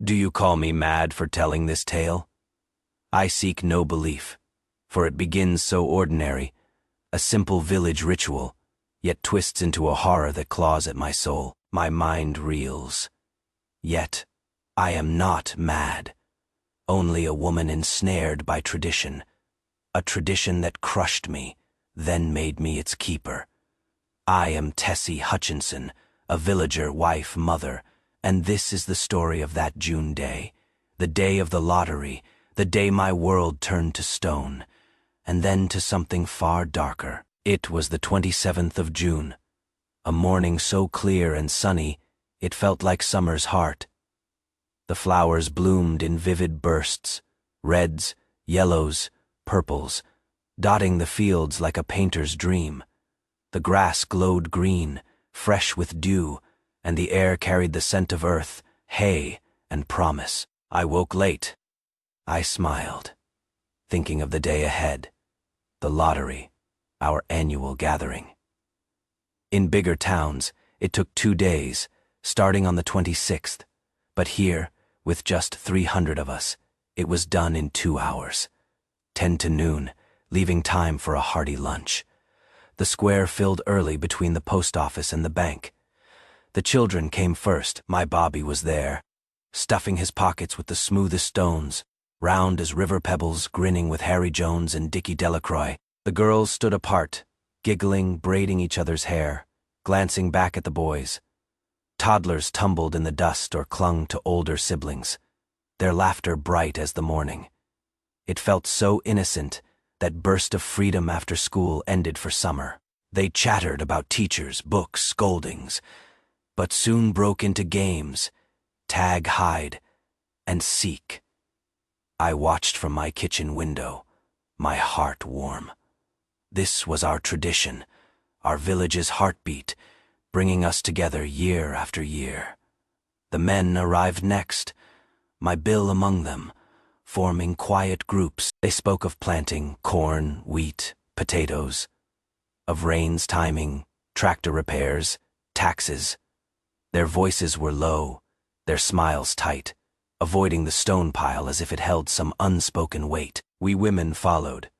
Do you call me mad for telling this tale? I seek no belief, for it begins so ordinary, a simple village ritual, yet twists into a horror that claws at my soul. My mind reels. Yet, I am not mad, only a woman ensnared by tradition, a tradition that crushed me, then made me its keeper. I am Tessie Hutchinson, a villager, wife, mother, and this is the story of that June day, the day of the lottery, the day my world turned to stone, and then to something far darker. It was the 27th of June, a morning so clear and sunny, it felt like summer's heart. The flowers bloomed in vivid bursts, reds, yellows, purples, dotting the fields like a painter's dream. The grass glowed green, fresh with dew, and the air carried the scent of earth, hay, and promise. I woke late. I smiled, thinking of the day ahead, the lottery, our annual gathering. In bigger towns, it took 2 days, starting on the 26th, but here, with just 300 of us, it was done in 2 hours. 10 to noon, leaving time for a hearty lunch. The square filled early between the post office and the bank. The children came first. My Bobby was there, stuffing his pockets with the smoothest stones, round as river pebbles, grinning with Harry Jones and Dickie Delacroix. The girls stood apart, giggling, braiding each other's hair, glancing back at the boys. Toddlers tumbled in the dust or clung to older siblings, their laughter bright as the morning. It felt so innocent, that burst of freedom after school ended for summer. They chattered about teachers, books, scoldings, but soon broke into games, tag, hide, and seek. I watched from my kitchen window, my heart warm. This was our tradition, our village's heartbeat, bringing us together year after year. The men arrived next, my Bill among them, forming quiet groups. They spoke of planting corn, wheat, potatoes, of rains timing, tractor repairs, taxes. Their voices were low, their smiles tight, avoiding the stone pile as if it held some unspoken weight. We women followed,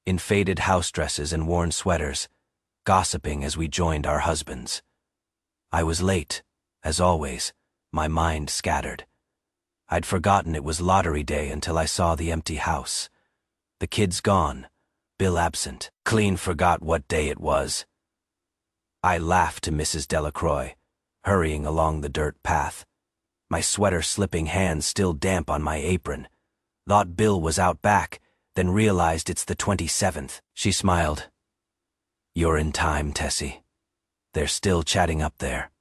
in faded house dresses and worn sweaters, gossiping as we joined our husbands. I was late, as always, my mind scattered. I'd forgotten it was lottery day until I saw the empty house. The kids gone, Bill absent. Clean forgot what day it was. I laughed to Mrs. Delacroix, hurrying along the dirt path, my sweater-slipping hands still damp on my apron. Thought Bill was out back, then realized it's the 27th. She smiled. You're in time, Tessie. They're still chatting up there.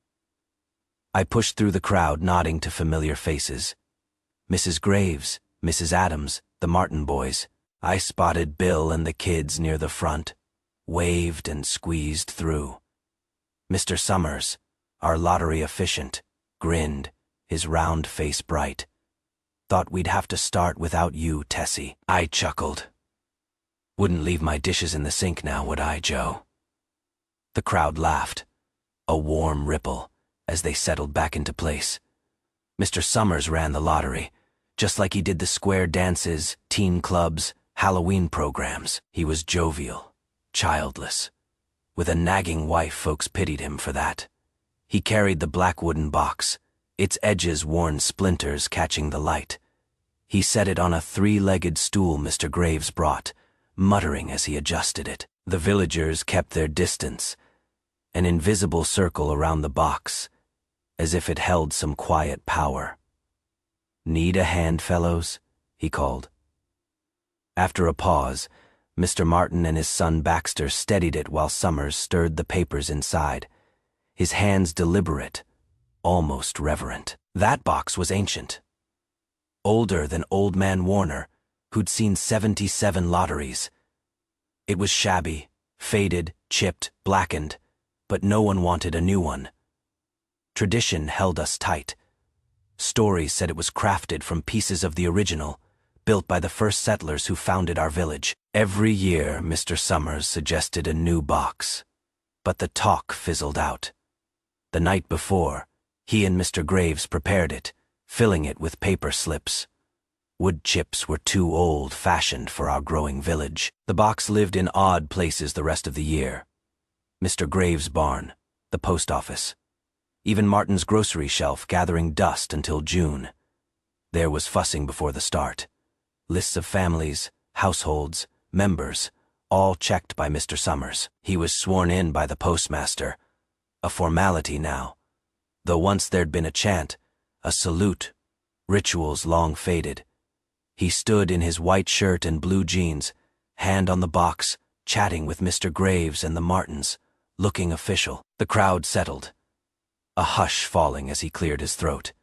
I pushed through the crowd, nodding to familiar faces. Mrs. Graves, Mrs. Adams, the Martin boys. I spotted Bill and the kids near the front, waved and squeezed through. Mr. Summers, our lottery officiant, grinned, his round face bright. Thought we'd have to start without you, Tessie. I chuckled. Wouldn't leave my dishes in the sink now, would I, Joe? The crowd laughed, a warm ripple, as they settled back into place. Mr. Summers ran the lottery, just like he did the square dances, teen clubs, Halloween programs. He was jovial, childless. With a nagging wife, folks pitied him for that. He carried the black wooden box, its edges worn splinters catching the light. He set it on a 3-legged stool Mr. Graves brought, muttering as he adjusted it. The villagers kept their distance, an invisible circle around the box, as if it held some quiet power. Need a hand, fellows? He called. After a pause, Mr. Martin and his son Baxter steadied it while Summers stirred the papers inside, his hands deliberate, almost reverent. That box was ancient. Older than Old Man Warner, who'd seen 77 lotteries. It was shabby, faded, chipped, blackened, but no one wanted a new one. Tradition held us tight. Stories said it was crafted from pieces of the original, built by the first settlers who founded our village. Every year, Mr. Summers suggested a new box, but the talk fizzled out. The night before, he and Mr. Graves prepared it, filling it with paper slips. Wood chips were too old-fashioned for our growing village. The box lived in odd places the rest of the year. Mr. Graves' barn, the post office, even Martin's grocery shelf gathering dust until June. There was fussing before the start. Lists of families, households, members, all checked by Mr. Summers. He was sworn in by the postmaster. A formality now. Though once there'd been a chant, a salute, rituals long faded. He stood in his white shirt and blue jeans, hand on the box, chatting with Mr. Graves and the Martins, looking official. The crowd settled, a hush falling as he cleared his throat.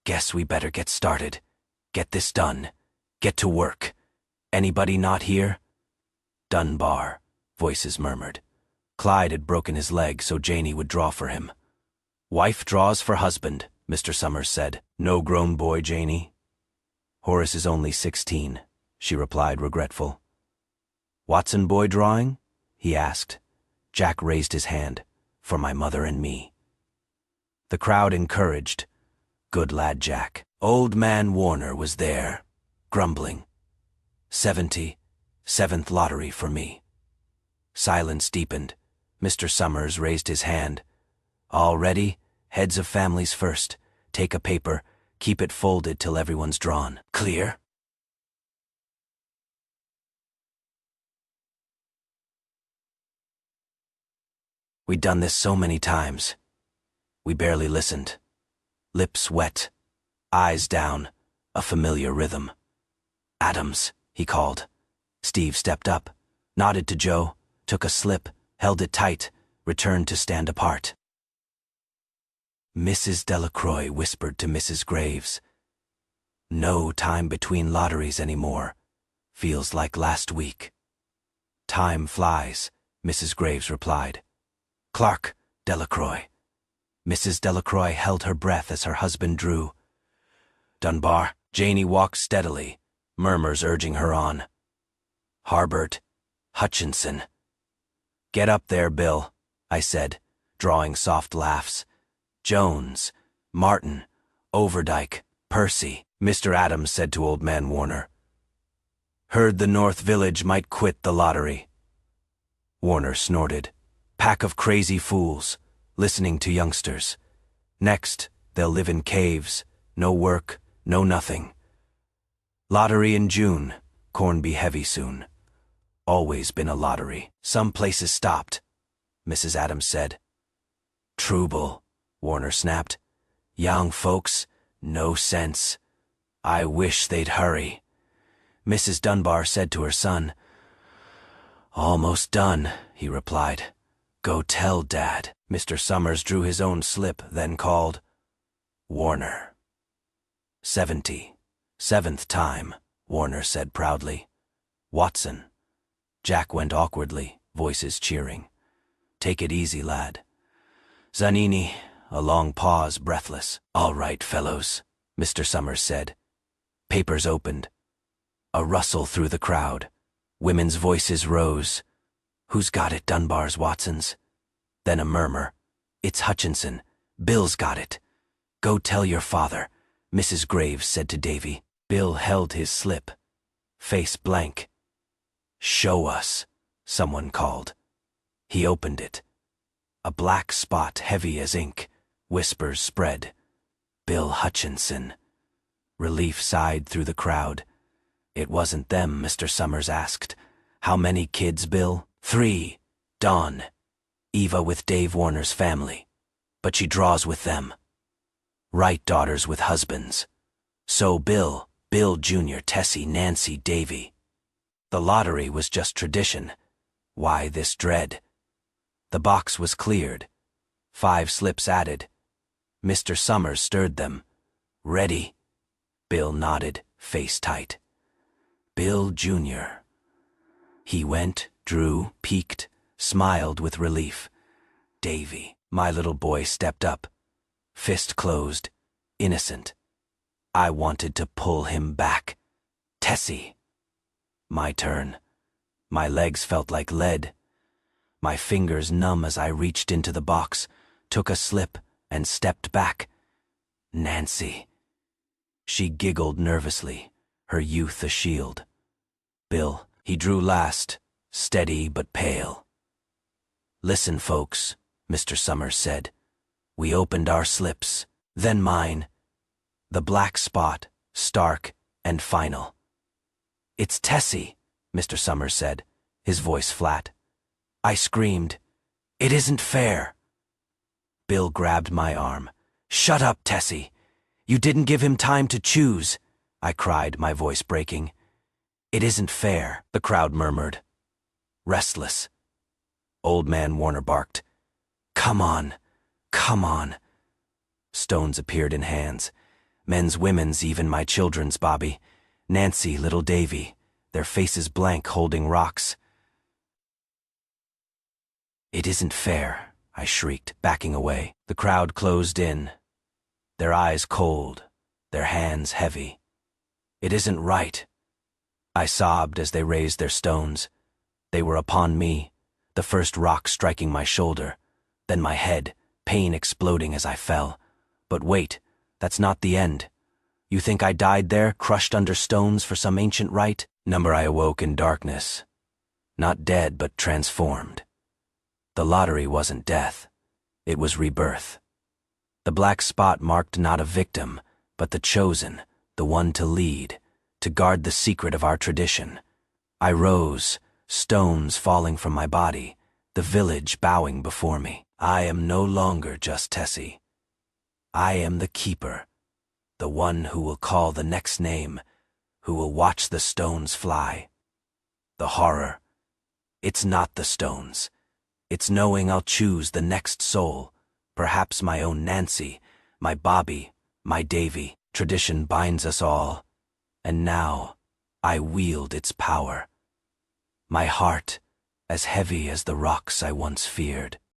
Guess we better get started. Get this done. Get to work. Anybody not here? Dunbar, voices murmured. Clyde had broken his leg so Janie would draw for him. Wife draws for husband, Mr. Summers said. No grown boy, Janie. Horace is only 16, she replied, regretful. Watson boy drawing? He asked. Jack raised his hand. For my mother and me. The crowd encouraged. Good lad, Jack. Old man Warner was there, grumbling. 77th lottery for me. Silence deepened. Mr. Summers raised his hand. All ready? Heads of families first. Take a paper. Keep it folded till everyone's drawn. Clear? We'd done this so many times. We barely listened. Lips wet, eyes down, a familiar rhythm. Adams, he called. Steve stepped up, nodded to Joe, took a slip, held it tight, returned to stand apart. Mrs. Delacroix whispered to Mrs. Graves. No time between lotteries anymore. Feels like last week. Time flies, Mrs. Graves replied. Clark, Delacroix. Mrs. Delacroix held her breath as her husband drew. Dunbar. Janie walked steadily, murmurs urging her on. Harbert, Hutchinson. Get up there, Bill, I said, drawing soft laughs. Jones, Martin, Overdyke, Percy, Mr. Adams said to old man Warner. Heard the North Village might quit the lottery. Warner snorted. Pack of crazy fools, listening to youngsters. Next, they'll live in caves, no work, no nothing. Lottery in June, corn be heavy soon. Always been a lottery. Some places stopped, Mrs. Adams said. Trouble, Warner snapped. Young folks, no sense. I wish they'd hurry. Mrs. Dunbar said to her son. Almost done, he replied. Go tell Dad. Mr. Summers drew his own slip, then called. Warner. 77th time, Warner said proudly. Watson. Jack went awkwardly, voices cheering. Take it easy, lad. Zanini, a long pause, breathless. All right, fellows, Mr. Summers said. Papers opened. A rustle through the crowd. Women's voices rose. Who's got it, Dunbar's, Watson's? Then a murmur. It's Hutchinson. Bill's got it. Go tell your father, Mrs. Graves said to Davy. Bill held his slip. Face blank. Show us, someone called. He opened it. A black spot heavy as ink. Whispers spread. Bill Hutchinson. Relief sighed through the crowd. It wasn't them, Mr. Summers asked. How many kids, Bill? 3. Dawn. Eva with Dave Warner's family. But she draws with them. Right daughters with husbands. So Bill Jr., Tessie, Nancy, Davy. The lottery was just tradition. Why this dread? The box was cleared. 5 slips added. Mr. Summers stirred them. Ready? Bill nodded, face tight. Bill Jr. He went, drew, peeked, smiled with relief. Davy, my little boy, stepped up. Fist closed, innocent. I wanted to pull him back. Tessie. My turn. My legs felt like lead. My fingers numb as I reached into the box, took a slip, and stepped back. Nancy. She giggled nervously, her youth a shield. Bill, he drew last, steady but pale. "Listen, folks," Mr. Summers said. We opened our slips, then mine. The black spot, stark and final. "It's Tessie," Mr. Summers said, his voice flat. I screamed, "It isn't fair." Bill grabbed my arm. "Shut up, Tessie. You didn't give him time to choose," I cried, my voice breaking. "It isn't fair," the crowd murmured. Restless. Old Man Warner barked, "Come on, come on." Stones appeared in hands. Men's, women's, even my children's, Bobby. Nancy, little Davy, their faces blank, holding rocks. "It isn't fair," I shrieked, backing away. The crowd closed in, their eyes cold, their hands heavy. "It isn't right." I sobbed as they raised their stones. They were upon me, the first rock striking my shoulder, then my head, pain exploding as I fell. But wait, that's not the end. You think I died there, crushed under stones for some ancient rite? Number I awoke in darkness. Not dead, but transformed. The lottery wasn't death. It was rebirth. The black spot marked not a victim, but the chosen, the one to lead, to guard the secret of our tradition. I rose, stones falling from my body, the village bowing before me. I am no longer just Tessie. I am the keeper, the one who will call the next name, who will watch the stones fly. The horror, it's not the stones. It's knowing I'll choose the next soul, perhaps my own Nancy, my Bobby, my Davy. Tradition binds us all, and now I wield its power. My heart, as heavy as the rocks I once feared.